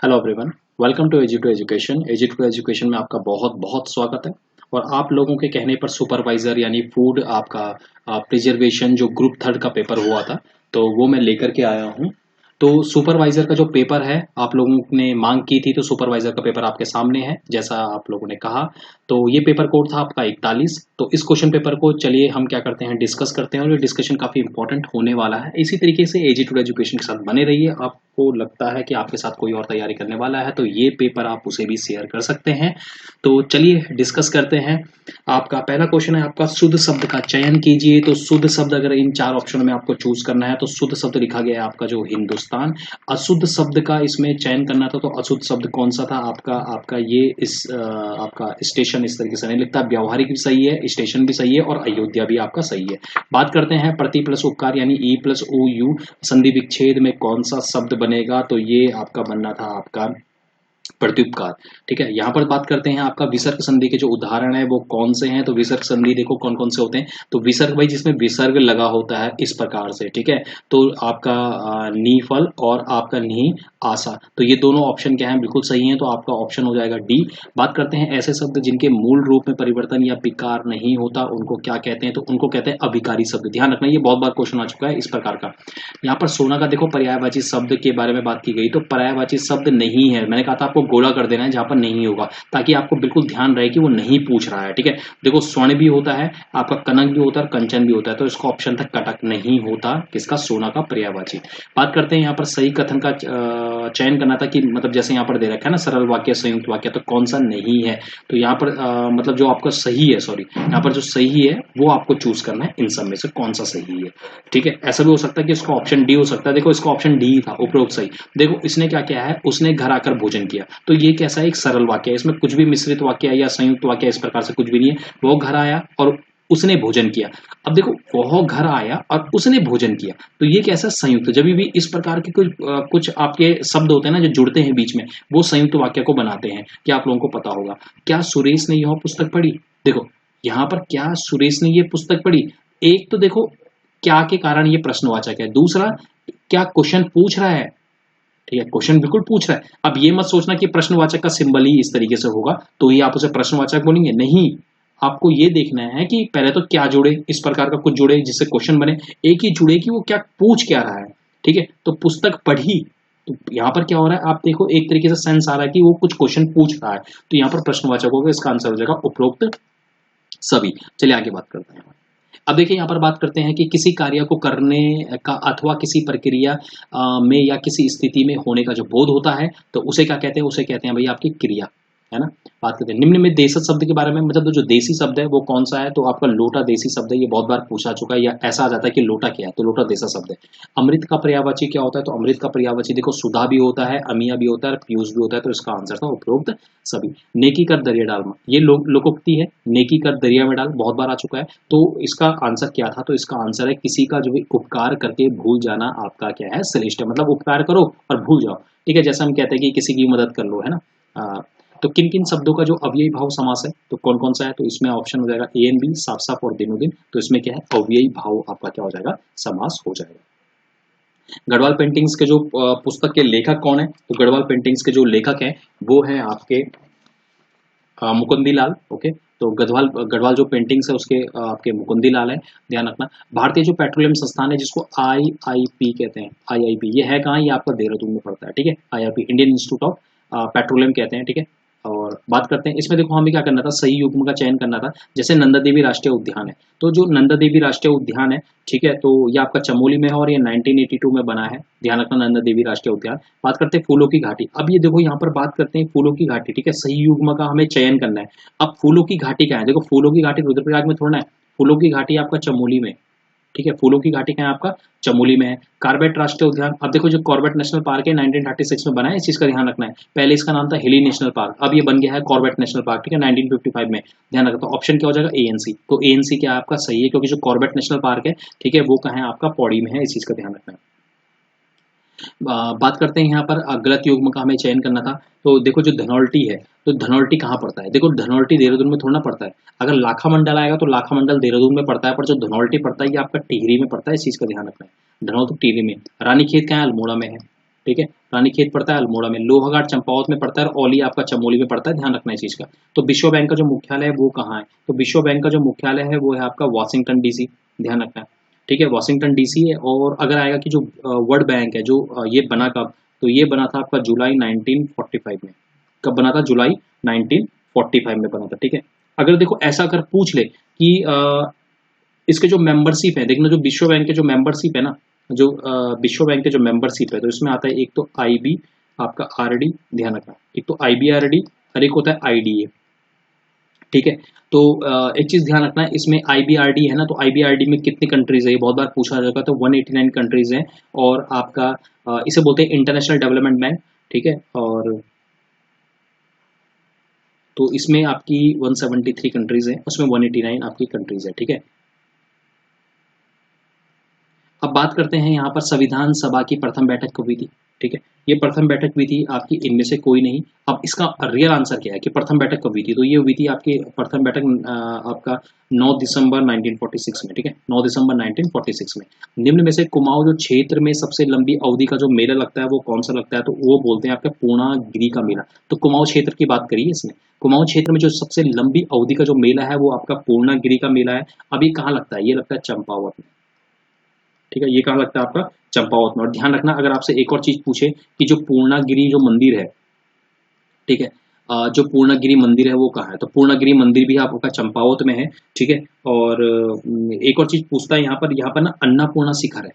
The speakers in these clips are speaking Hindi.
Hello everyone, welcome to education. Education में आपका बहुत बहुत स्वागत है। और आप लोगों के कहने पर सुपरवाइजर यानी फूड आपका प्रिजर्वेशन जो ग्रुप थर्ड का पेपर हुआ था, तो वो मैं लेकर के आया हूँ। तो सुपरवाइजर का जो पेपर है, आप लोगों ने मांग की थी, तो सुपरवाइजर का पेपर आपके सामने है जैसा आप लोगों ने कहा। तो ये पेपर कोड था आपका 41। तो इस क्वेश्चन पेपर को चलिए हम क्या करते हैं, डिस्कस करते हैं। और ये डिस्कशन काफी इंपॉर्टेंट होने वाला है। इसी तरीके से एजुकेशन के साथ बने रहिए। आपको लगता है कि आपके साथ कोई और तैयारी करने वाला है, तो ये पेपर आप उसे भी शेयर कर सकते हैं। तो चलिए डिस्कस करते हैं। आपका पहला क्वेश्चन है, आपका शुद्ध शब्द का चयन कीजिए। तो शुद्ध शब्द अगर इन चार ऑप्शन में आपको चूज करना है, तो शुद्ध शब्द लिखा गया है आपका जो हिंदुस्तान। अशुद्ध शब्द का इसमें चयन करना था, तो अशुद्ध शब्द कौन सा था आपका आपका ये इस आपका स्टेशन इस तरीके से नहीं लिखता। व्यावहारिक भी सही है, स्टेशन भी सही है, और अयोध्या भी आपका सही है। बात करते हैं प्रति प्लस उपकार यानी ई प्लस ओ यू संधि विच्छेद में कौन सा शब्द बनेगा। तो ये आपका बनना था आपका प्रत्युपकार। ठीक है, यहाँ पर बात करते हैं आपका विसर्ग संधि के जो उदाहरण है वो कौन से हैं। तो विसर्ग संधि देखो कौन कौन से होते हैं। तो विसर्ग भाई जिसमें विसर्ग लगा होता है इस प्रकार से, ठीक है। तो आपका नी फल और आपका नी आशा, तो ये दोनों ऑप्शन क्या है, बिल्कुल सही है। तो आपका ऑप्शन हो जाएगा डी। बात करते हैं ऐसे शब्द जिनके मूल रूप में परिवर्तन या विकार नहीं होता, उनको क्या कहते हैं। तो उनको कहते हैं अभिकारी शब्द। ध्यान रखना, ये बहुत बार क्वेश्चन आ चुका है इस प्रकार का। यहाँ पर सोना का देखो पर्यायवाची शब्द के बारे में बात की गई, तो पर्यायवाची शब्द नहीं है। मैंने कहा था आपको गोला कर देना है जहां पर नहीं होगा, ताकि आपको बिल्कुल ध्यान रहे कि वो नहीं पूछ रहा है। ठीक है, देखो स्वर्ण भी होता है, आपका कनक भी होता है, कंचन भी होता है। तो इसका ऑप्शन था कटक, नहीं होता किसका, सोना का पर्यायवाची। बात करते हैं यहाँ पर सही कथन का चयन करना था कि मतलब जैसे यहाँ पर दे रखा है ना सरल वाक्य संयुक्त वाक्य, तो कौन सा नहीं है। तो यहाँ पर मतलब जो आपका सही है, सॉरी यहाँ पर जो सही है वो आपको चूज करना है इन सब में से कौन सा सही है। ठीक है, ऐसा भी हो सकता है कि इसका ऑप्शन डी हो सकता है। देखो इसका ऑप्शन डी था उपरोक्त सही। देखो इसने क्या किया है, उसने घर आकर भोजन किया, तो ये कैसा है, एक सरल वाक्य है। इसमें कुछ भी मिश्रित वाक्य या संयुक्त वाक्य इस प्रकार से कुछ भी नहीं है। वो घर आया और उसने भोजन किया। अब देखो वह घर आया और उसने भोजन किया, तो ये कैसा संयुक्त। जब भी इस प्रकार के कुछ आपके शब्द होते हैं ना जो जुड़ते हैं बीच में, वो संयुक्त वाक्य को बनाते हैं। क्या आप लोगों को पता होगा, क्या सुरेश ने यह पुस्तक पढ़ी। देखो यहाँ पर क्या सुरेश ने ये पुस्तक पढ़ी, एक तो देखो क्या के कारण ये प्रश्नवाचक है, दूसरा क्या क्वेश्चन पूछ रहा है। ठीक है, क्वेश्चन बिल्कुल पूछ रहा है। अब ये मत सोचना कि प्रश्नवाचक का सिंबल ही इस तरीके से होगा तो ये आप उसे प्रश्नवाचक बोलेंगे, नहीं। आपको ये देखना है कि पहले तो क्या जुड़े, इस प्रकार का कुछ जुड़े जिससे क्वेश्चन बने, एक ही जुड़े कि वो क्या पूछ क्या रहा है। ठीक है, तो पुस्तक पढ़ी, तो यहाँ पर क्या हो रहा है आप देखो, एक तरीके से सेंस आ रहा है कि वो कुछ क्वेश्चन पूछ रहा है। तो यहाँ पर प्रश्नवाचक होगा, इसका आंसर हो जाएगा उपरोक्त सभी। चलिए आगे बात करते हैं। अब देखिए यहाँ पर बात करते हैं कि किसी कार्य को करने का अथवा किसी प्रक्रिया में या किसी स्थिति में होने का जो बोध होता है, तो उसे क्या कहते हैं, उसे कहते हैं भाई आपकी क्रिया, है ना। बात करते हैं निम्न में देशज शब्द के बारे में, मतलब जो देसी शब्द है वो कौन सा है। तो आपका लोटा देसी शब्द है, ये बहुत बार पूछा चुका है, या ऐसा आ जाता है कि लोटा क्या है, तो लोटा देसा शब्द है। अमृत का पर्यायवाची क्या होता है, तो अमृत का पर्यायवाची देखो सुधा भी होता है, अमिया भी होता है, पीयूष भी होता है। तो इसका आंसर था उपरोक्त सभी। नेकी कर दरिया डाल, ये लोकोक्ति है, नेकी कर दरिया में डाल, बहुत बार आ चुका है। तो इसका आंसर क्या था, तो इसका आंसर है किसी का जो उपकार करके भूल जाना आपका क्या है, श्रेष्ठ है। मतलब उपकार करो और भूल जाओ। ठीक है, जैसा हम कहते हैं कि किसी की मदद कर लो, है ना। तो किन किन शब्दों का जो अव्ययी भाव समास है, तो कौन कौन सा है। तो इसमें ऑप्शन हो जाएगा ए एन बी, साफ साफ और दिनों दिन। तो इसमें क्या है, अव्ययी भाव आपका क्या हो जाएगा, समास हो जाएगा। गढ़वाल पेंटिंग्स के जो पुस्तक के लेखक कौन है, तो गढ़वाल पेंटिंग्स के जो लेखक हैं वो है आपके मुकुंदी लाल। ओके, तो गढ़वाल जो पेंटिंग्स है उसके आपके मुकुंदी लाल है, ध्यान रखना। भारतीय जो पेट्रोलियम संस्थान है जिसको IIP कहते हैं, IIP ये है कहाँ, ये आपका देहरादून में पड़ता है। ठीक है, IIP Indian institute of petroleum कहते हैं। ठीक है, और बात करते हैं इसमें, देखो हमें क्या करना था, सही युग्म का चयन करना था। जैसे नंदा देवी राष्ट्रीय उद्यान है, तो जो नंदा देवी राष्ट्रीय उद्यान है, ठीक है, तो ये आपका चमोली में है और ये 1982 में बना है, ध्यान रखना, नंदा देवी राष्ट्रीय उद्यान। बात करते हैं फूलों की घाटी। अब ये देखो यहाँ पर बात करते हैं फूलों की घाटी, ठीक है, सही युग्म का हमें चयन करना है। अब फूलों की घाटी क्या है, देखो फूलों की घाटी रुद्रप्रयाग में थोड़ा है, फूलों की घाटी आपका चमोली में। ठीक है, फूलों की घाटी कहाँ है आपका, चमोली में है। कॉर्बेट राष्ट्रीय उद्यान, अब देखो जो कॉर्बेट नेशनल पार्क है 1936 में बना है, इस चीज का ध्यान रखना है। पहले इसका नाम था हिली नेशनल पार्क, अब ये बन गया है कॉर्बेट नेशनल पार्क। ठीक है, 1955 में, ध्यान रखना। तो ऑप्शन क्या हो जाएगा, ANC। तो ANC क्या आपका सही है, क्योंकि जो कॉर्बेट नेशनल पार्क है, ठीक है, वो कहाँ है आपका पौड़ी में है, इस चीज का ध्यान रखना है। बात करते हैं यहाँ पर गलत युग्म का हमें चयन करना था। तो देखो जो धनौल्टी है, तो धनौल्टी कहाँ पड़ता है, देखो धनौल्टी देहरादून में थोड़ा ना पड़ता है। अगर लाखा मंडल आएगा तो लाखा मंडल देहरादून में पड़ता है, पर जो धनौल्टी पड़ता है ये आपका टिहरी में पड़ता है, इस चीज का ध्यान रखना है। धनौल्टी टिहरी में। रानीखेत कहाँ है, अल्मोड़ा में है। ठीक है, रानीखेत पड़ता है अल्मोड़ा में, लोहाघाट चंपावत में पड़ता है और औली आपका चमोली में पड़ता है, ध्यान रखना इस चीज का। तो विश्व बैंक का जो मुख्यालय है वो कहाँ है, तो विश्व बैंक का जो मुख्यालय है वो है आपका वाशिंगटन डीसी, ध्यान रखना है, ठीक है, वाशिंगटन डीसी है। और अगर आएगा कि जो वर्ल्ड बैंक है जो ये बना कब, तो ये बना था आपका जुलाई 1945 में। कब बना था, जुलाई 1945 में बना था, ठीक है। अगर देखो ऐसा अगर पूछ ले कि इसके जो मेंबरशिप है, देखना जो विश्व बैंक के जो मेंबरशिप है ना, जो विश्व बैंक के जो मेंबरशिप है, तो इसमें आता है एक तो आईबी आपका आरडी, ध्यान रखना, एक तो आईबी आरडी और एक होता है आईडीए, ठीक है। तो एक चीज ध्यान रखना है, इसमें आईबीआरडी है ना, तो आईबीआरडी में कितनी कंट्रीज है, ये बहुत बार पूछा जाएगा, तो 189 कंट्रीज हैं। और आपका इसे बोलते हैं इंटरनेशनल डेवलपमेंट बैंक, ठीक है। और तो इसमें आपकी 173 कंट्रीज है, उसमें 189 आपकी कंट्रीज है, ठीक है। अब बात करते हैं यहाँ पर संविधान सभा की प्रथम बैठक कब हुई थी, ठीक है। ये प्रथम बैठक हुई थी आपकी इनमें से कोई नहीं। अब इसका रियल आंसर क्या है कि प्रथम बैठक कब हुई थी, तो ये हुई थी आपकी प्रथम बैठक आपका 9 दिसंबर 1946 में, ठीक है, 9 दिसंबर 1946 में। निम्न में से कुमाऊं जो क्षेत्र में सबसे लंबी अवधि का जो मेला लगता है वो कौन सा लगता है, तो वो बोलते हैं आपका पूर्णागिरि का मेला। तो कुमाऊं क्षेत्र की बात करिए इसमें, कुमाऊं क्षेत्र में जो सबसे लंबी अवधि का जो मेला है वो आपका पूर्णागिरि का मेला है। अब ये कहाँ लगता है, ये लगता है चंपावत में, ठीक है, ये कहाँ लगता है आपका चंपावत में। और ध्यान रखना अगर आपसे एक और चीज पूछे कि जो पूर्णागिरि जो मंदिर है, ठीक है, जो पूर्णागिरि मंदिर है वो कहाँ है, तो पूर्णागिरि मंदिर भी आपका चंपावत में है, ठीक है। और एक और चीज पूछता है यहाँ पर ना अन्नपूर्णा शिखर है,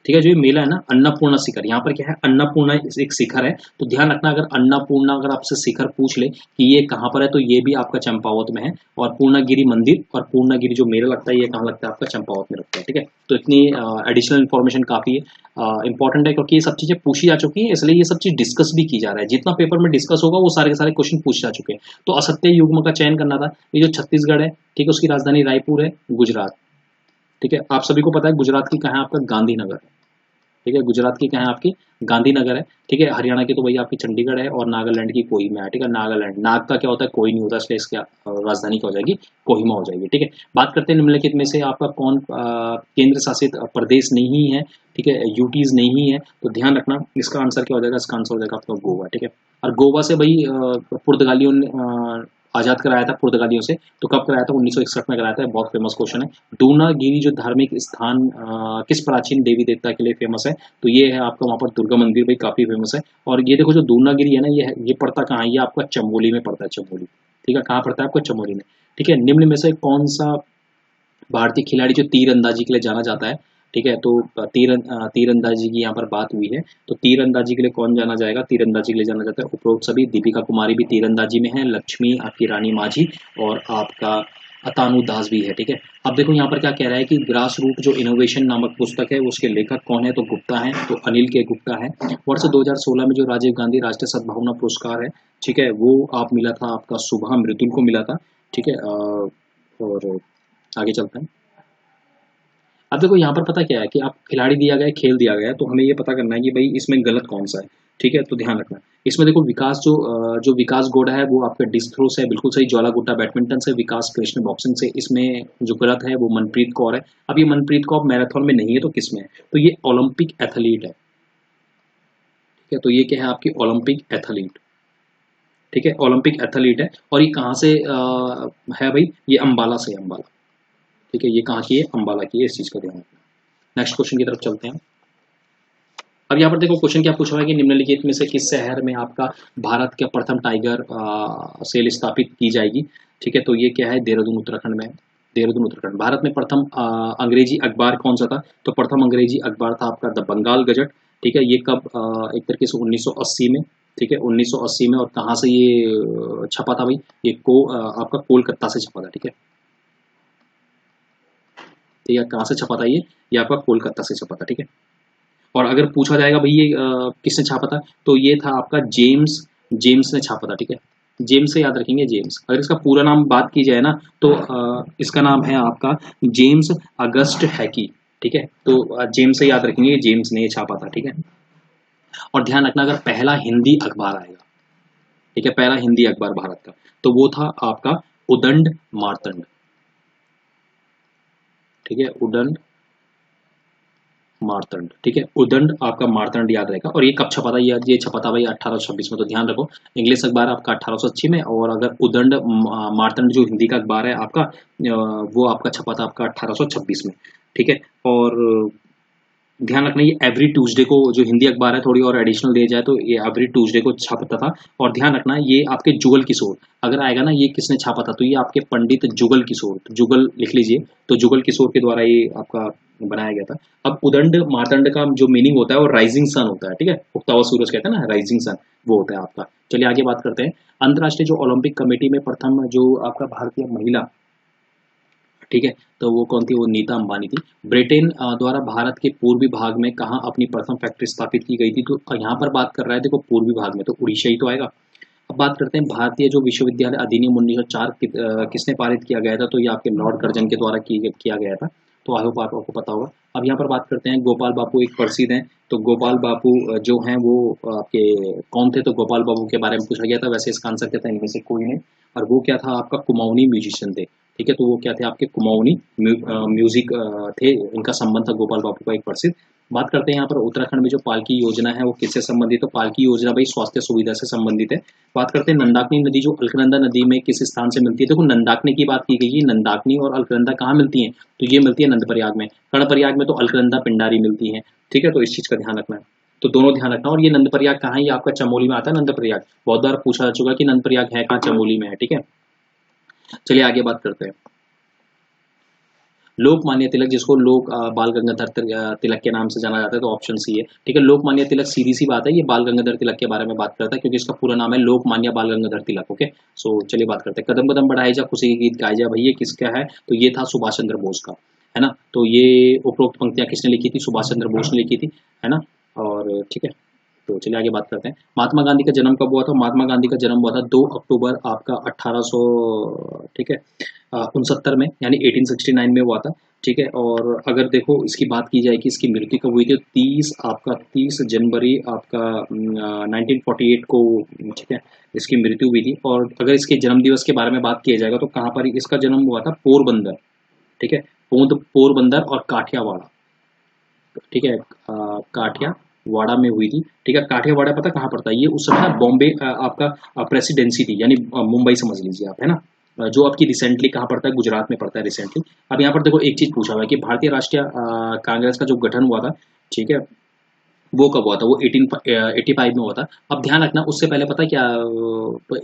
ठीक है, जो ये मेला है ना अन्नपूर्णा शिखर, यहाँ पर क्या है अन्नपूर्णा एक शिखर है। तो ध्यान रखना अगर अन्नपूर्णा अगर आपसे शिखर पूछ ले कि ये कहाँ पर है, तो ये भी आपका चंपावत में है। और पूर्णागिरि मंदिर और पूर्णागिरि जो मेला लगता है ये कहाँ लगता है, आपका चंपावत में लगता है, ठीक है। तो इतनी एडिशनल इन्फॉर्मेशन काफी है इंपॉर्टेंट है, क्योंकि ये सब चीजें पूछी जा चुकी हैं, इसलिए ये सब चीज डिस्कस भी की जा रहा है। जितना पेपर में डिस्कस होगा वो सारे के सारे क्वेश्चन पूछ जा चुके हैं। तो असत्य युग्म का चयन करना था, ये जो छत्तीसगढ़ है, ठीक है, उसकी राजधानी रायपुर है, गुजरात, ठीक है। आप सभी को पता है गुजरात की कहाँ है, आपका गांधीनगर, ठीक है, गुजरात की कहाँ है आपकी गांधीनगर है, ठीक है। हरियाणा की तो भैया आपकी चंडीगढ़ है और नागालैंड की कोहिमा है, ठीक है। नागालैंड, नाग का क्या होता है, कोई नहीं होता, इसलिए इसकी राजधानी क्या हो जाएगी, कोहिमा हो जाएगी, ठीक है। बात करते हैं निम्नलिखित में से आपका कौन केंद्र शासित प्रदेश नहीं है, ठीक है, यूटीज नहीं है। तो ध्यान रखना इसका आंसर क्या हो जाएगा, इसका आंसर हो जाएगा आपका गोवा, ठीक है। और गोवा से भाई पुर्तगालियों ने आजाद कराया था पुर्तगालियों से, तो कब कराया था, 1961 में कराया था, बहुत फेमस क्वेश्चन है। दूनागिरी जो धार्मिक स्थान किस प्राचीन देवी देवता के लिए फेमस है, तो ये है आपका वहाँ पर दुर्गा मंदिर भाई काफी फेमस है। और ये देखो जो दूनागिरी है ना, ये पड़ता कहाँ है, ये आपका चमोली में पड़ता है, चमोली, ठीक है, कहाँ पड़ता है आपका चमोली में, ठीक है। निम्न में से कौन सा भारतीय खिलाड़ी जो तीरंदाजी के लिए जाना जाता है, ठीक है, तो तीरंदाजी की यहाँ पर बात हुई है, तो तीरंदाजी के लिए कौन जाना जाएगा, तीरंदाजी के लिए जाना जाता है उपरोक्त सभी, दीपिका कुमारी भी तीरंदाजी में है, लक्ष्मी आपकी रानी माझी और आपका अतानु दास भी है, ठीक है। अब देखो यहाँ पर क्या कह रहा है कि ग्रास रूट जो इनोवेशन नामक पुस्तक है उसके लेखक कौन है, तो गुप्ता है, तो अनिल के गुप्ता है। वर्ष 2016 में जो राजीव गांधी राष्ट्रीय सद्भावना पुरस्कार है, ठीक है, वो आप मिला था आपका सुबह मृदुल को मिला था, ठीक है। और आगे चलते हैं। अब देखो यहाँ पर पता क्या है कि आप खिलाड़ी दिया गया है, खेल दिया गया है, तो हमें ये पता करना है कि भाई इसमें गलत कौन सा है, ठीक है। तो ध्यान रखना इसमें देखो विकास जो विकास गोड़ा है वो आपका डिस्क थ्रो से है, बिल्कुल सही। ज्वाला गुट्टा बैडमिंटन से, विकास कृष्ण बॉक्सिंग से। इसमें जो गलत है वो मनप्रीत कौर है। अब ये मनप्रीत कौर मैराथन में नहीं है तो किस में है, तो ये ओलंपिक एथलीट है, ठीक है। तो ये क्या है आपकी ओलंपिक एथलीट, ठीक है, ओलंपिक एथलीट है। और ये कहाँ से है भाई, ये अम्बाला से, अम्बाला, ठीक है, ये कहाँ की है, अम्बाला की है, इस चीज का ध्यान रखना। नेक्स्ट क्वेश्चन की तरफ चलते हैं। अब यहाँ पर देखो क्वेश्चन क्या पूछा हुआ है कि निम्नलिखित में से किस शहर में आपका भारत का प्रथम टाइगर सेल स्थापित की जाएगी, ठीक है। तो ये क्या है, देहरादून उत्तराखंड में है, देहरादून उत्तराखंड। भारत में प्रथम अंग्रेजी अखबार कौन सा था, तो प्रथम अंग्रेजी अखबार था आपका द बंगाल गजट, ठीक है। ये कब एक तरीके से 1980 में, ठीक है, 1980 में। और कहाँ से ये छपा था भाई, ये आपका कोलकाता से छपा था, ठीक है, ठीक है। कहाँ से छपा था ये आपका कोलकाता से छपा था, ठीक है। और अगर पूछा जाएगा भाई ये किसने छापा था, तो ये था आपका जेम्स, जेम्स ने छापा था, ठीक है। जेम्स से याद रखेंगे, जेम्स। अगर इसका पूरा नाम बात की जाए ना, तो इसका नाम है आपका जेम्स अगस्ट हैकी, ठीक है। तो जेम्स से याद रखेंगे, जेम्स ने ये छापा था, ठीक है। और ध्यान रखना अगर पहला हिंदी अखबार आएगा, ठीक है, पहला हिंदी अखबार भारत का, तो वो था आपका उदंड मार्तंड, ठीक है, उदंड मारतंड, ठीक है। उदंड आपका मारतंड याद रहेगा। और ये कब छपा था? ये छपा था भाई 1826 में, तो ध्यान रखो। इंग्लिश अखबार आपका 1880 में, और अगर उदंड मारतंड जो हिंदी का अखबार है आपका, वो आपका छपा था आपका 1826 में, ठीक है। और ध्यान रखना, ये एवरी ट्यूसडे को, जो हिंदी अखबार है थोड़ी और एडिशनल दे जाए तो ये एवरी ट्यूसडे को छपता था। और ध्यान रखना, ये आपके जुगल किशोर अगर आएगा ना, ये किसने छापा था, तो ये आपके पंडित जुगल किशोर, तो जुगल लिख लीजिए, तो जुगल किशोर के द्वारा ये आपका बनाया गया था। अब उदंड मारतंड का जो मीनिंग होता है वो राइजिंग सन होता है, ठीक है। उगता हुआ सूरज कहते हैं ना, राइजिंग सन, वो होता है आपका। चलिए आगे बात करते हैं। अंतर्राष्ट्रीय जो ओलंपिक कमेटी में प्रथम जो आपका भारतीय महिला, ठीक है, तो वो कौन थी? वो नीता अंबानी थी। ब्रिटेन द्वारा भारत के पूर्वी भाग में कहाँ अपनी प्रथम फैक्ट्री स्थापित की गई थी? तो यहाँ पर बात कर रहा है, देखो पूर्वी भाग में तो उड़ीसा ही तो आएगा। अब बात करते हैं भारतीय जो विश्वविद्यालय अधिनियम 1904 किसने पारित किया गया था? तो ये आपके लॉर्ड कर्जन के द्वारा किया गया था। तो आई होप आपको पता होगा। अब यहाँ पर बात करते हैं, गोपाल बापू एक प्रसिद्ध हैं। तो गोपाल बापू जो हैं वो आपके कौन थे? तो गोपाल बापू के बारे में पूछा गया था। वैसे इसका आंसर क्या था? इनमें से कोई नहीं। और वो क्या था? आपका कुमाऊनी म्यूजिशियन थे, ठीक है। तो वो क्या थे? आपके कुमाऊनी म्यूजिक थे, इनका संबंध था गोपाल बापू का एक प्रसिद्ध। बात करते हैं यहाँ पर उत्तराखंड में जो पालकी योजना है वो किससे संबंधित है? तो पालकी योजना भाई स्वास्थ्य सुविधा से संबंधित है। बात करते हैं नंदाकिनी नदी जो अलकनंदा नदी में किस स्थान से मिलती है? देखो नंदाकिनी की बात की गई है, नंदाकिनी और अलकनंदा कहाँ मिलती हैं? तो ये मिलती है नंदप्रयाग में। कर्णप्रयाग में तो अलकनंदा पिंडारी मिलती है, ठीक है। तो इस चीज का ध्यान रखना है, तो दोनों ध्यान रखना। और ये नंदप्रयाग कहाँ है? ये आपका चमोली में आता है नंदप्रयाग। बहुत बार पूछा जा चुका है कि नंदप्रयाग है कहाँ? चमोली में है, ठीक है। चलिए आगे बात करते हैं। लोकमान्य तिलक, जिसको लोक बाल गंगाधर तिलक के नाम से जाना जाता है, तो ऑप्शन सी है, ठीक है। लोकमान्य तिलक सीधी सी बात है, ये बाल गंगाधर तिलक के बारे में बात करता है, क्योंकि इसका पूरा नाम है लोकमान्य बाल गंगाधर तिलक, ओके। सो चलिए बात करते हैं। कदम कदम बढ़ाए जा खुशी के गीत गाए जा, भाई ये किसका है? तो ये था सुभाष चंद्र बोस का, है ना। तो ये उपरोक्त पंक्तियां किसने लिखी थी? सुभाष चंद्र बोस ने लिखी थी, है ना। और ठीक है, तो चलिए आगे बात करते हैं। महात्मा गांधी का जन्म कब हुआ था? महात्मा गांधी का जन्म हुआ था 2 अक्टूबर आपका 1800, ठीक है, 69 में, यानी 1869 में हुआ था, ठीक है। और अगर देखो इसकी बात की जाए कि इसकी मृत्यु कब हुई थी, तो 30 जनवरी आपका 1948 को, ठीक है, इसकी मृत्यु हुई थी। और अगर इसके जन्म दिवस के बारे में बात किया जाएगा तो कहाँ पर इसका जन्म हुआ था? पोरबंदर, ठीक है, पोरबंदर और काठियावाड़, ठीक है, काठियावाड़ा में हुई थी, ठीक है। काठियावाड़ा पता कहाँ पड़ता है? ये उस समय ना बॉम्बे आपका प्रेसिडेंसी थी, यानी मुंबई समझ लीजिए आप, है ना। जो आपकी रिसेंटली कहाँ पड़ता है? गुजरात में पड़ता है रिसेंटली। अब यहाँ पर देखो एक चीज पूछा हुआ है कि भारतीय राष्ट्रीय कांग्रेस का जो गठन हुआ था, ठीक है, वो कब हुआ था? वो 1885 में हुआ था। अब ध्यान रखना, उससे पहले पता है क्या,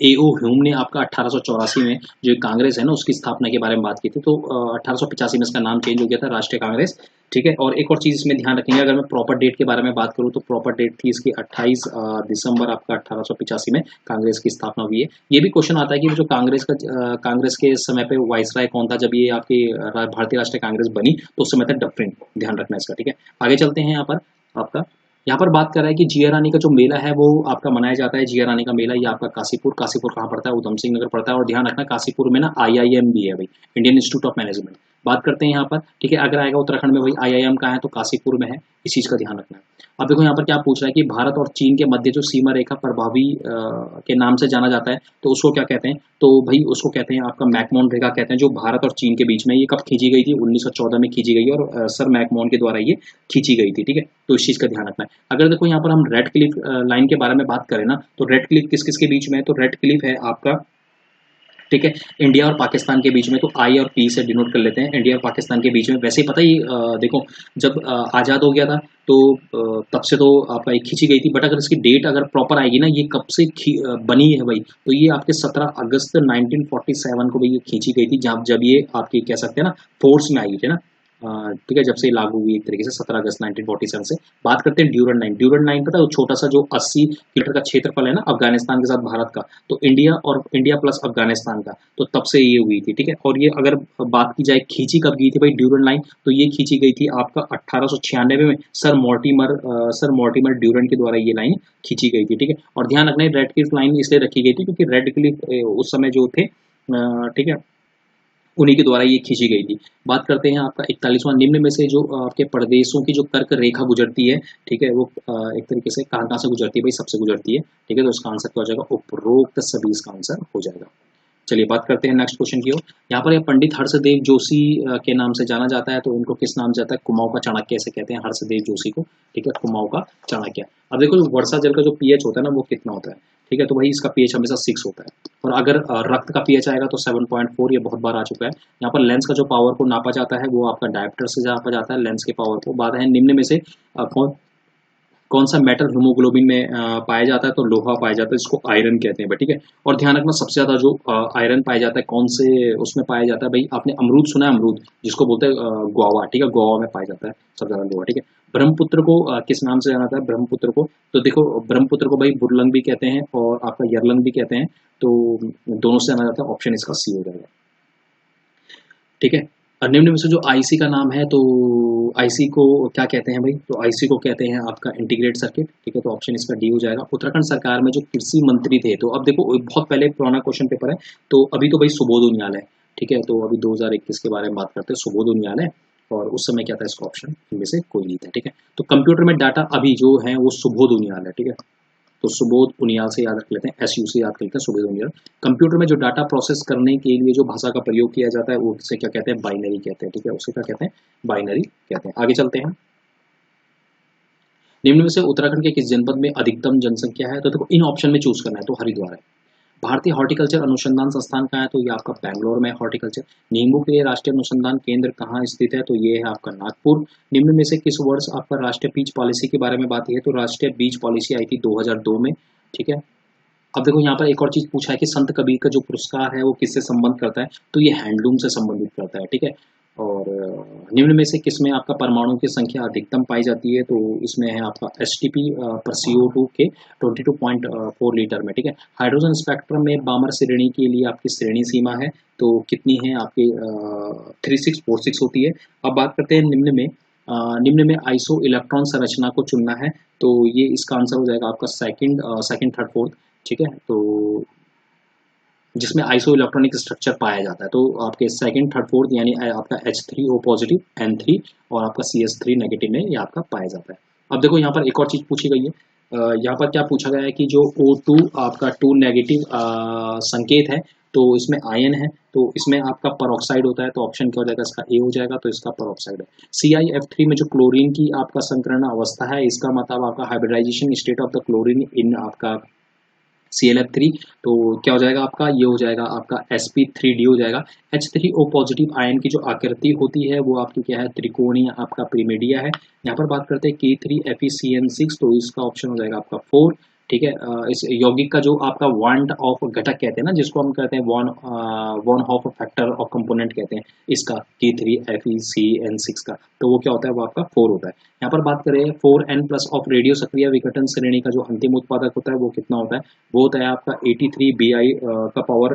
ए ओ ह्यूम ने आपका 1884 में जो कांग्रेस है ना उसकी स्थापना के बारे में बात की थी। तो 1885 में इसका नाम चेंज हो गया था राष्ट्रीय कांग्रेस, ठीक है। और एक और चीज इसमें ध्यान रखेंगे, अगर मैं प्रॉपर डेट के बारे में बात करूँ तो प्रॉपर डेट थी इसकी 28 दिसंबर आपका 1885 में कांग्रेस की स्थापना हुई है। ये भी क्वेश्चन आता है कि जो कांग्रेस के समय पे वाइसराय कौन था जब ये आपकी भारतीय राष्ट्रीय कांग्रेस बनी? तो उस समय था डफरिन, ध्यान रखना इसका, ठीक है। आगे चलते हैं। यहाँ पर आपका यहाँ पर बात कर रहा है कि जिया रानी का जो मेला है वो आपका मनाया जाता है। जिया रानी का मेला ये आपका काशीपुर कहाँ पड़ता है? उधम सिंह नगर पड़ता है। और ध्यान रखना काशीपुर में ना IIM भी है भाई, इंडियन इंस्टीट्यूट ऑफ मैनेजमेंट। बात करते हैं यहाँ पर, ठीक है। अगर आएगा उत्तराखंड में भाई IIM कहाँ है? तो काशीपुर में है, इस चीज का ध्यान रखना है। अब देखो यहाँ पर क्या पूछ रहा है कि भारत और चीन के मध्य जो सीमा रेखा प्रभावी के नाम से जाना जाता है, तो उसको क्या कहते हैं? तो भाई उसको कहते हैं आपका मैकमोहन रेखा कहते हैं, जो भारत और चीन के बीच में। ये कब खींची गई थी? 1914 में खींची गई और सर मैकमोहन के द्वारा ये खींची गई थी, ठीक है। तो इस चीज का ध्यान रखना है। अगर देखो यहाँ पर हम रेड क्लिफ लाइन के बारे में बात करें ना, तो रेड क्लिफ किस किस के बीच में है? तो रेड क्लिफ है आपका, ठीक है, इंडिया और पाकिस्तान के बीच में। तो I और P से डिनोट कर लेते हैं, इंडिया और पाकिस्तान के बीच में। वैसे ही पता ही देखो जब आज़ाद हो गया था तो तब से तो आपका एक खींची गई थी, बट अगर इसकी डेट अगर प्रॉपर आएगी ना, ये कब से बनी है भाई, तो ये आपके 17 अगस्त 1947 को भाई ये खींची गई थी, जब ये आपकी कह सकते हैं ना फोर्स में आई थी ना, ठीक है, जब से लागू हुई एक तरीके से 17 अगस्त 1947 से। बात करते हैं ड्यूरन लाइन। ड्यूरन लाइन पता है, छोटा सा जो 80 किलोमीटर का क्षेत्रफल है ना अफगानिस्तान के साथ भारत का, तो इंडिया प्लस अफगानिस्तान का, तो तब से ये हुई थी, ठीक है। और ये अगर बात की जाए खींची कब गई थी भाई ड्यूरन लाइन, तो ये खींची गई थी आपका 1896 में सर मॉर्टिमर ड्यूरन के द्वारा ये लाइन खींची गई थी, ठीक है। और ध्यान रखना रेड क्लिफ लाइन इसलिए रखी गई थी क्योंकि रेड क्लिफ उस समय जो थे, ठीक है, उन्हीं के द्वारा ये खींची गई थी। बात करते हैं आपका 41वां, निम्न में से जो आपके प्रदेशों की जो कर्क रेखा गुजरती है, ठीक है, वो एक तरीके से कहाँ से गुजरती है भाई? सबसे गुजरती है, ठीक है। तो इसका आंसर क्या हो जाएगा? उपरोक्त सभी इसका आंसर हो जाएगा। चलिए बात करते हैं नेक्स्ट क्वेश्चन की ओर। यहाँ पर ये पंडित हर्षदेव जोशी के नाम से जाना जाता है, तो इनको किस नाम से जाता है? कुमाऊं का चाणक्य ऐसे कहते हैं हर्षदेव जोशी को, ठीक है, कुमाऊं का चाणक्य। अब देखो वर्षा जल का जो पीएच होता है ना वो कितना होता है, ठीक है, तो भाई इसका पीएच हमेशा 6 होता है। और अगर रक्त का पीएच आएगा तो 7.4, ये बहुत बार आ चुका है। यहाँ पर लेंस का जो पावर को नापा जाता है वो आपका डायप्टर से नापा जाता है, लेंस के पावर को। बात है निम्न में से कौन सा मेटल हीमोग्लोबिन में पाया जाता है? तो लोहा पाया जाता है, इसको आयरन कहते हैं भाई, ठीक है। और ध्यान रखना सबसे ज्यादा जो आयरन पाया जाता है कौन से उसमें पाया जाता है भाई? आपने अमरूद सुना है? अमरूद जिसको बोलते हैं गुआवा, ठीक है, गुआवा में पाया जाता है सबसे ज्यादा लोहा, ठीक है। ब्रह्मपुत्र को किस नाम से जाना जाता है? ब्रह्मपुत्र को, तो देखो ब्रह्मपुत्र को भाई बुरलंग भी कहते हैं और आपका यरलंग भी कहते हैं, तो दोनों से जाना जाता है। ऑप्शन इसका सी हो जाएगा, ठीक है। और निम्न में से जो आईसी का नाम है, तो आईसी को क्या कहते हैं भाई? तो आईसी को कहते हैं आपका इंटीग्रेट सर्किट, ठीक है, तो ऑप्शन इसका डी हो जाएगा। उत्तराखंड सरकार में जो कृषि मंत्री थे, तो अब देखो बहुत पहले पुराना क्वेश्चन पेपर है, तो अभी तो भाई सुबोध उनियाल है, ठीक है, तो अभी 2021 के बारे में बात करते हैं, सुबोध उनियाल है। और उस समय क्या था? इसका ऑप्शन इनमें से कोई नहीं था, ठीक है। तो कंप्यूटर में डाटा अभी जो है वो सुबोध उनियाल है, ठीक है, तो सुबोध उनियाल से याद रख लेते हैं, एसयू से याद कर लेते हैं, सुबोध उनियाल। कंप्यूटर में जो डाटा प्रोसेस करने के लिए जो भाषा का प्रयोग किया जाता है वो उसे क्या कहते हैं? बाइनरी कहते हैं, ठीक है, उसे क्या कहते हैं? बाइनरी कहते हैं। आगे चलते हैं। निम्न में से उत्तराखंड के किस जनपद में अधिकतम जनसंख्या है? तो देखो इन ऑप्शन में चूज करना है, तो हरिद्वार है। भारतीय हॉर्टिकल्चर अनुसंधान संस्थान कहाँ है? तो ये आपका बैंगलोर में हॉर्टिकल्चर। नींबू के लिए राष्ट्रीय अनुसंधान केंद्र कहाँ स्थित है? तो ये है आपका नागपुर। निम्न में से किस वर्ष आपका राष्ट्रीय बीज पॉलिसी के बारे में बात है? तो राष्ट्रीय बीज पॉलिसी आई थी 2002 में, ठीक है। अब देखो यहाँ पर एक और चीज पूछा है कि संत कबीर का जो पुरस्कार है वो किससे संबंध करता है? तो ये हैंडलूम से संबंधित करता है, ठीक है। और निम्न में से किसमें आपका परमाणु की संख्या अधिकतम पाई जाती है? तो इसमें है आपका एसटीपी पर CO2 के 22.4 लीटर में, ठीक है। हाइड्रोजन स्पेक्ट्रम में बामर श्रेणी के लिए आपकी श्रेणी सीमा है, तो कितनी है आपकी? 3646 होती है। अब बात करते हैं निम्न में आइसो इलेक्ट्रॉन संरचना को चुनना है, तो ये इसका आंसर हो जाएगा आपका सेकंड थर्ड फोर्थ, ठीक है, तो जिसमें आइसो इलेक्ट्रॉनिक स्ट्रक्चर पाया जाता है, तो आपके सेकंड थर्ड फोर्थ यानी आपका H3O पॉजिटिव N3 और आपका CH3 नेगेटिव में ये आपका पाया जाता है। अब देखो यहाँ पर एक और चीज पूछी गई है, यहाँ पर क्या पूछा गया है कि जो O2 आपका 2 नेगेटिव संकेत है, तो इसमें आयन है, तो इसमें आपका परऑक्साइड होता है, तो ऑप्शन क्या हो जाएगा? इसका ए हो जाएगा, तो इसका परऑक्साइड है। CiF3 में जो क्लोरीन की आपका संकरण अवस्था है, इसका मतलब आपका hybridization state of the chlorine in आपका ClF3, तो क्या हो जाएगा आपका? ये हो जाएगा आपका sp3d हो जाएगा। H3O पॉजिटिव आयन की जो आकृति होती है वो आपकी क्या है? त्रिकोणीय आपका पिरिमिडिया है। यहाँ पर बात करते हैं K3FeCN6, तो इसका ऑप्शन हो जाएगा आपका 4, ठीक है। इस यौगिक का जो आपका वांट ऑफ घटक कहते हैं ना, जिसको हम कहते हैं one of factor of component कहते हैं इसका, K3FeCN6 का, तो वो क्या होता है? वो आपका 4 होता है। यहाँ पर बात करें 4n+ ऑफ रेडियो सक्रिय विघटन श्रेणी का जो अंतिम उत्पादक होता है वो कितना होता है? वो होता है आपका 83Bi का पावर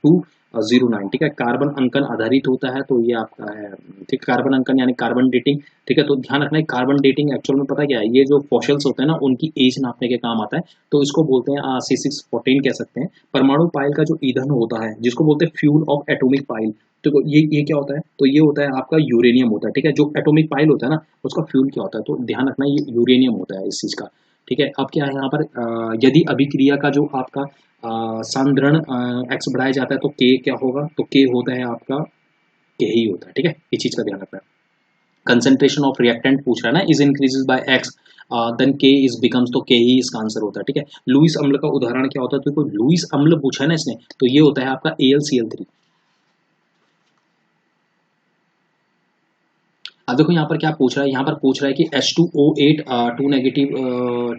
209, ठीक है। कार्बन अंकन आधारित होता है, तो ये आपका है, ठीक, कार्बन अंकन यानी कार्बन डेटिंग, ठीक है। तो ध्यान रखना है कार्बन डेटिंग एक्चुअल में पता क्या है? ये जो फॉसिल्स होते हैं ना उनकी एज नापने के काम आता है, तो इसको बोलते हैं C614 कह सकते हैं। परमाणु पाइल का जो ईंधन होता है जिसको बोलते हैं फ्यूल ऑफ एटॉमिक पाइल, तो ये क्या होता है? तो ये होता है आपका यूरेनियम होता है, ठीक है। जो एटॉमिक पाइल होता है ना उसका फ्यूल क्या होता है? तो ध्यान रखना ये यूरेनियम होता है इस चीज का, ठीक है। अब क्या है यहाँ पर यदि अभिक्रिया का जो आपका सांद्रण एक्स बढ़ाया जाता है तो के क्या होगा? तो के होता है आपका के ही होता है, ठीक है, ये चीज का ध्यान रखना है। कंसेंट्रेशन ऑफ रिएक्टेंट पूछ रहा है ना, is increases by x then k is becomes, तो के ही इसका आंसर होता है, ठीक है। लुईस अम्ल का उदाहरण क्या होता है? तो कोई लुईस अम्ल पूछा है ना इसने, तो ये होता है आपका AlCl3। अब देखो यहाँ पर क्या पूछ रहा है? यहाँ पर पूछ रहा है कि H2O8 2 नेगेटिव,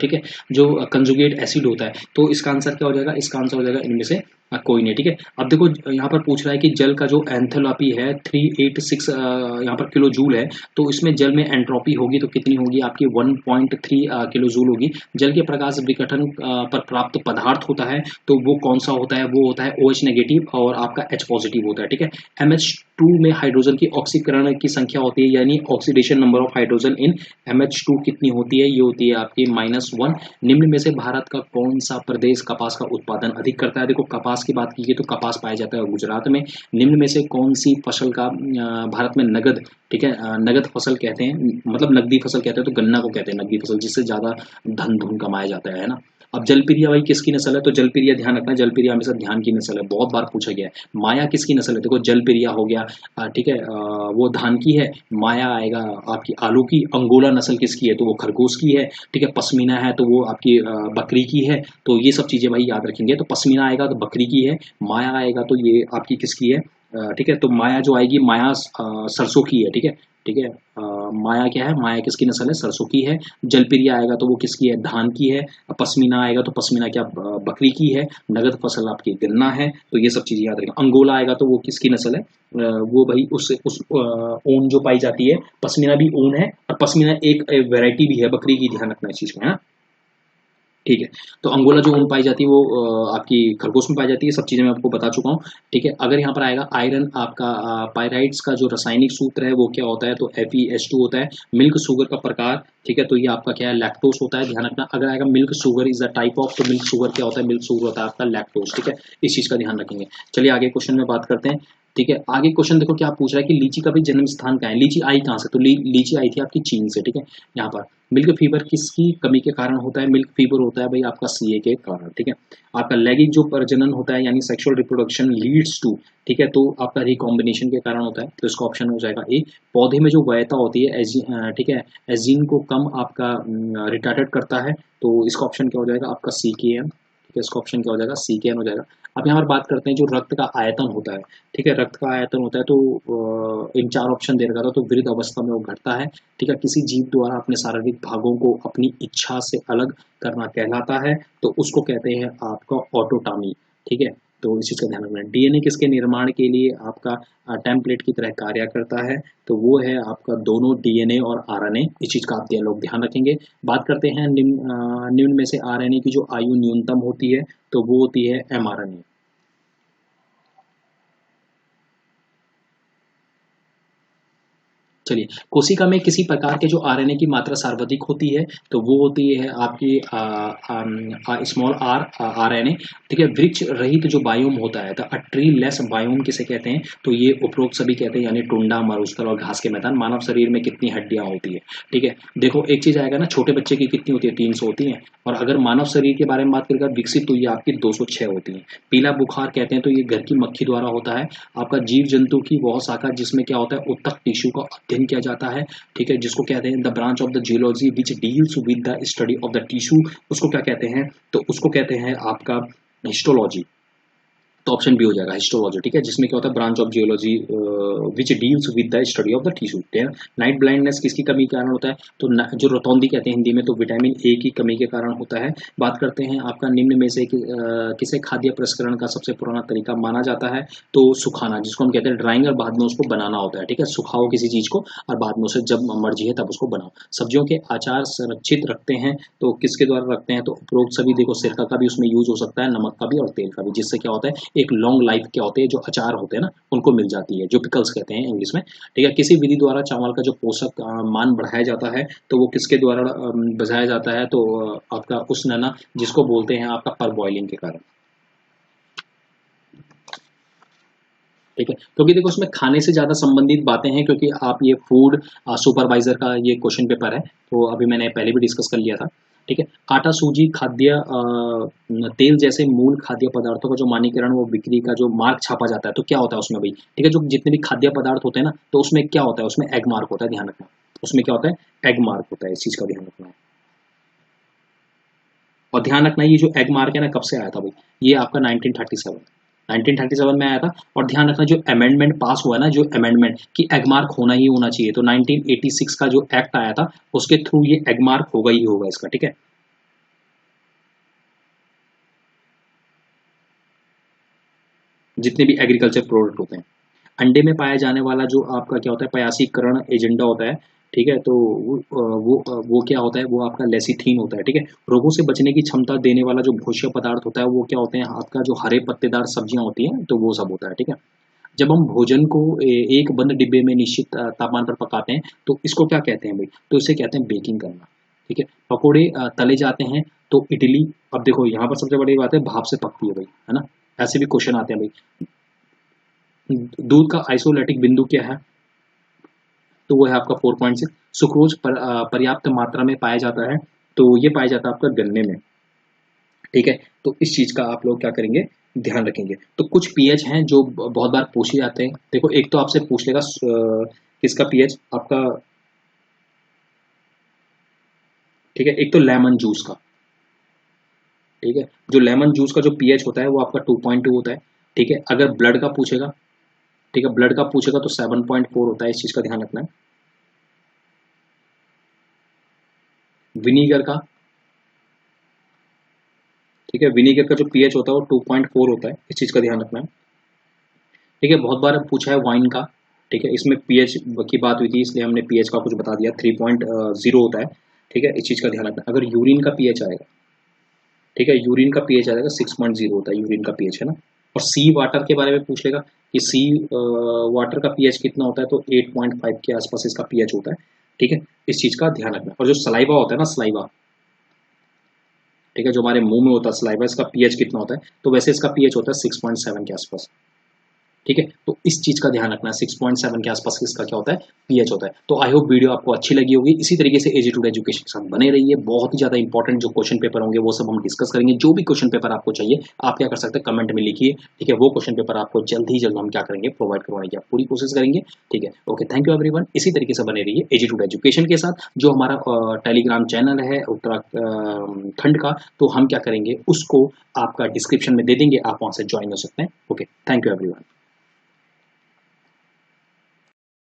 ठीक है, जो कंजुगेट एसिड होता है, तो इसका आंसर क्या हो जाएगा? इसका आंसर हो जाएगा इनमें से कोई नहीं, ठीक है। अब देखो यहाँ पर पूछ रहा है कि जल का जो एंथैल्पी है 386 यहाँ पर किलो जूल है, तो इसमें जल में एंट्रोपी होगी तो कितनी होगी? आपकी 1.3 किलो जूल होगी। जल के प्रकाश विघटन पर प्राप्त पदार्थ होता है, तो वो कौन सा होता है? वो होता है OH नेगेटिव और आपका H पॉजिटिव होता है, ठीक है। MH2 में हाइड्रोजन की ऑक्सीकरण की संख्या होती है, यानी oxidation number of hydrogen in MH2 कितनी होती है? ये होती है आपकी -1। निम्न में से भारत का कौन सा प्रदेश कपास का उत्पादन अधिक करता है? देखो कपास की बात की तो कपास पाया जाता है गुजरात में। निम्न में से कौन सी फसल का भारत में नगद, ठीक है, नगद फसल कहते हैं, मतलब नकदी फसल कहते हैं, तो गन्ना को कहते हैं नकदी फसल, जिससे ज्यादा धन कमाया जाता है ना। अब जलप्रिया भाई किसकी नस्ल है? तो जलप्रिया ध्यान रखना, जलप्रिया हमेशा ध्यान की नस्ल है, बहुत बार पूछा गया है। माया किसकी नस्ल है? देखो जलप्रिया हो गया, ठीक है, वो धान की है। माया आएगा आपकी आलू की। अंगोला नस्ल किसकी है? तो वो खरगोश की है। ठीक है, पश्मीना है तो वो आपकी बकरी की है। तो ये सब चीज़ें भाई याद रखेंगे। तो पश्मीना आएगा तो बकरी की है, माया आएगा तो ये आपकी किसकी है? ठीक है, तो माया जो आएगी, माया सरसों की है। ठीक है, ठीक है, माया क्या है? माया किसकी नस्ल है? सरसों की है। जलप्रिया आएगा तो वो किसकी है? धान की है। पश्मीना आएगा तो पश्मीना क्या बकरी की है। नगद फसल आपकी गन्ना है। तो ये सब चीज़ें याद रखें। अंगोला आएगा तो वो किसकी नस्ल है? वो भाई उस ऊन जो पाई जाती है, पश्मीना भी ऊन है, और पश्मीना एक वैरायटी भी है बकरी की, ध्यान रखना इस चीज़ में, है ना? ठीक है, तो अंगोला जो ऊन पाई जाती है वो आपकी खरगोश में पाई जाती है। सब चीज़ें मैं आपको बता चुका हूँ। ठीक है, अगर यहाँ पर आएगा आयरन, आपका पायराइड्स का जो रासायनिक सूत्र है वो क्या होता है? तो FeH2 होता है। मिल्क शुगर का प्रकार, ठीक है, तो ये आपका क्या है? लैक्टोस होता है, ध्यान रखना। अगर आएगा milk sugar is a type of, तो मिल्क शुगर क्या होता है? मिल्क शुगर होता है आपका लैक्टोस। ठीक है, इस चीज़ का ध्यान रखेंगे। चलिए आगे क्वेश्चन में बात करते हैं। ठीक है, आगे क्वेश्चन देखो क्या पूछ रहा है कि लीची का भी जन्म स्थान कहाँ है? लीची आई कहाँ से? तो लीची आई थी आपकी चीन से। ठीक है, यहाँ पर मिल्क फीवर किसकी कमी के कारण होता है? मिल्क फीवर होता है भाई आपका CA के कारण। ठीक है, आपका लैंगिक जो प्रजनन होता है यानी सेक्सुअल रिप्रोडक्शन लीड्स टू, ठीक है, तो आपका रिकॉम्बिनेशन के कारण होता है। तो इसका ऑप्शन हो जाएगा ए। पौधे में जो वयता होती है ठीक है, एजीन को कम आपका रिटार्डेड करता है। तो इसका ऑप्शन क्या हो जाएगा? आपका CKM। ठीक है, इसका ऑप्शन क्या हो जाएगा? CKM हो जाएगा। अब यहाँ पर बात करते हैं जो रक्त का आयतन होता है। ठीक है, रक्त का आयतन होता है तो इन चार ऑप्शन दे रखा था, तो वृद्ध अवस्था में वो घटता है। ठीक है, किसी जीव द्वारा अपने शारीरिक भागों को अपनी इच्छा से अलग करना कहलाता है, तो उसको कहते हैं आपका ऑटोटॉमी। ठीक है, तो इस चीज़ का ध्यान रखना है। DNA किसके निर्माण के लिए आपका टेम्पलेट की तरह कार्य करता है? तो वो है आपका दोनों DNA और RNA। इस चीज़ का आप लोग ध्यान रखेंगे। बात करते हैं निम्न में से RNA की जो आयु न्यूनतम होती है, तो वो होती है mRNA। चलिए, कोशिका में किसी प्रकार के जो RNA की मात्रा सर्वाधिक होती है, तो वो होती है आपकी स्मॉल r RNA। ठीक है, वृक्ष रहित जो बायोम होता है, तो ट्री लेस बायोम किसे कहते हैं? तो ये उपरोक्त सभी कहते हैं, यानी टुंडा, मरुस्थल और घास के मैदान। मानव शरीर में कितनी हड्डियां होती है? ठीक है, देखो एक चीज आएगा ना, छोटे बच्चे की कितनी होती है? 300 होती है। और अगर मानव शरीर के बारे में बात करेगा विकसित, तो ये आपकी 206 होती है। पीला बुखार कहते हैं तो ये घर की मक्खी द्वारा होता है। आपका जीव जंतु की वह शाखा जिसमें क्या होता है? उत्तक टिश्यू का अध्ययन किया जाता है। ठीक है, जिसको कहते हैं the branch of the geology which deals with the study of the tissue, उसको क्या कहते हैं? तो उसको कहते हैं आपका हिस्टोलॉजी। तो ऑप्शन बी हो जाएगा हिस्टोलॉजी। ठीक है, जिसमें क्या होता है? Branch of geology which deals with the study of the tissue. Night blindness किसकी कमी के कारण होता है? तो जो रतौंधी कहते हैं हिंदी में, तो विटामिन ए की कमी के कारण होता है। बात करते हैं आपका निम्न में से किसे खाद्य प्रसंस्करण का सबसे पुराना तरीका माना जाता है? तो सुखाना, जिसको हम कहते हैं ड्राइंग, और बाद में उसको बनाना होता है। ठीक है, सुखाओ किसी चीज को और बाद में उसे जब मर्जी है तब उसको बनाओ। सब्जियों के अचार संरक्षित रखते हैं, तो किसके द्वारा रखते हैं? तो उपरोक्त सभी, देखो सिरका का भी उसमें यूज हो सकता है, नमक का भी और तेल का भी, जिससे क्या होता है? एक लॉन्ग लाइफ क्या होते हैं, जो अचार होते हैं ना, उनको मिल जाती है, जो पिकल्स कहते हैं इंग्लिश में। ठीक है, किसी विधि द्वारा चावल का जो पोषक मान बढ़ाया जाता है, तो वो किसके द्वारा बढ़ाया जाता है? तो आपका उष्णना, जिसको बोलते हैं आपका पर बॉइलिंग के कारण। ठीक है, क्योंकि देखो उसमें खाने से ज़्यादा संबंधित बातें हैं, क्योंकि आप ये फूड सुपरवाइजर का ये क्वेश्चन पेपर है, तो अभी मैंने पहले भी डिस्कस कर लिया था। ठीक है, आटा, सूजी, खाद्य तेल जैसे मूल खाद्य पदार्थों का जो मानकीकरण, वो बिक्री का जो मार्क छापा जाता है, तो क्या होता है उसमें भाई? ठीक है, जो जितने भी खाद्य पदार्थ होते हैं ना, तो उसमें क्या होता है? उसमें एग मार्क होता है, ध्यान रखना। उसमें क्या होता है? एग मार्क होता है, इस चीज़ का ध्यान रखना है। और ध्यान रखना, ये जो एग मार्क है ना, कब से आया था भाई? ये आपका 1937 में आया था। और ध्यान रखना, जो अमेंडमेंट पास हुआ है ना, जो अमेंडमेंट कि एगमार्क होना ही होना चाहिए, तो 1986 का जो एक्ट आया था, उसके थ्रू ये एगमार्क होगा ही होगा इसका। ठीक है, जितने भी एग्रीकल्चर प्रोडक्ट होते हैं। अंडे में पाया जाने वाला जो आपका क्या होता है? पयासीकरण एजेंडा होता है। ठीक है, तो वो क्या होता है? वो आपका लेसिथीन होता है। ठीक है, रोगों से बचने की क्षमता देने वाला जो भोज्य पदार्थ होता है, वो क्या होते हैं? आपका जो हरे पत्तेदार सब्जियां होती हैं, तो वो सब होता है। ठीक है, जब हम भोजन को एक बंद डिब्बे में निश्चित तापमान पर पकाते हैं, तो इसको क्या कहते हैं भाई? तो इसे कहते हैं बेकिंग करना। ठीक है, पकोड़े तले जाते हैं, तो इडली। अब देखो यहाँ पर सबसे बड़ी बात है, भाप से पकती है भाई, है ना? ऐसे भी क्वेश्चन आते हैं भाई। दूध का आइसोलेटिक बिंदु क्या है? तो वो है आपका 4.6। सुक्रोज पर्याप्त मात्रा में पाया जाता है, तो ये पाया जाता है आपका गन्ने में। ठीक है। तो इस चीज़ का आप लोग क्या करेंगे, ध्यान रखेंगे। तो कुछ पीएच हैं जो बहुत बार पूछे जाते हैं। देखो, एक तो आपसे पूछ लेगा किसका पीएच आपका, ठीक है। एक तो लेमन जूस का, ठीक है। जो लेमन जूस का जो पीएच होता है वो आपका 2.2 होता है, ठीक है। अगर ब्लड का पूछेगा, ठीक है, ब्लड का पूछेगा तो 7.4 होता है। इस चीज़ का ध्यान रखना है। विनीगर का, ठीक है, विनीगर का जो पीएच होता है वो 2.4 होता है। इस चीज़ का ध्यान रखना है, ठीक है। बहुत बार पूछा है वाइन का, ठीक है। इसमें पीएच की बात हुई थी इसलिए हमने पीएच का कुछ बता दिया, 3.0 होता है, ठीक है। इस चीज़ का ध्यान रखना है। अगर यूरिन का पीएच आएगा, ठीक है, यूरिन का पीएच आएगा 6.0 होता है, यूरिन का पीएच, है ना। और सी वाटर के बारे में पूछ लेगा कि सी वाटर का पीएच कितना होता है, तो 8.5 के आसपास इसका पीएच होता है, ठीक है। इस चीज़ का ध्यान रखना है। और जो सलाइवा होता है ना, सलाइवा, ठीक है, जो हमारे मुंह में होता है सलाइवा, इसका पीएच कितना होता है, तो वैसे इसका पीएच होता है 6.7 के आसपास, ठीक है। तो इस चीज़ का ध्यान रखना है, 6.7 के आसपास इसका क्या होता है, पीएच होता है। तो आई होप वीडियो आपको अच्छी लगी होगी। इसी तरीके से एजी टू एजुकेशन के साथ बने रहिए। बहुत ही ज़्यादा इंपॉर्टेंट जो क्वेश्चन पेपर होंगे वो सब हम डिस्कस करेंगे। जो भी क्वेश्चन पेपर आपको चाहिए आप क्या कर सकते हैं, कमेंट में लिखिए, ठीक है। वो क्वेश्चन पेपर आपको जल्द ही जल्द हम क्या करेंगे, प्रोवाइड करवाने की पूरी कोशिश करेंगे, ठीक है। Okay, thank you everyone. इसी तरीके से बने रहिए एजी टू एजुकेशन के साथ। जो हमारा टेलीग्राम चैनल है उत्तराखंड का, तो हम क्या करेंगे उसको आपका डिस्क्रिप्शन में दे देंगे, आप वहाँ से ज्वाइन हो सकते हैं। Okay, thank you everyone.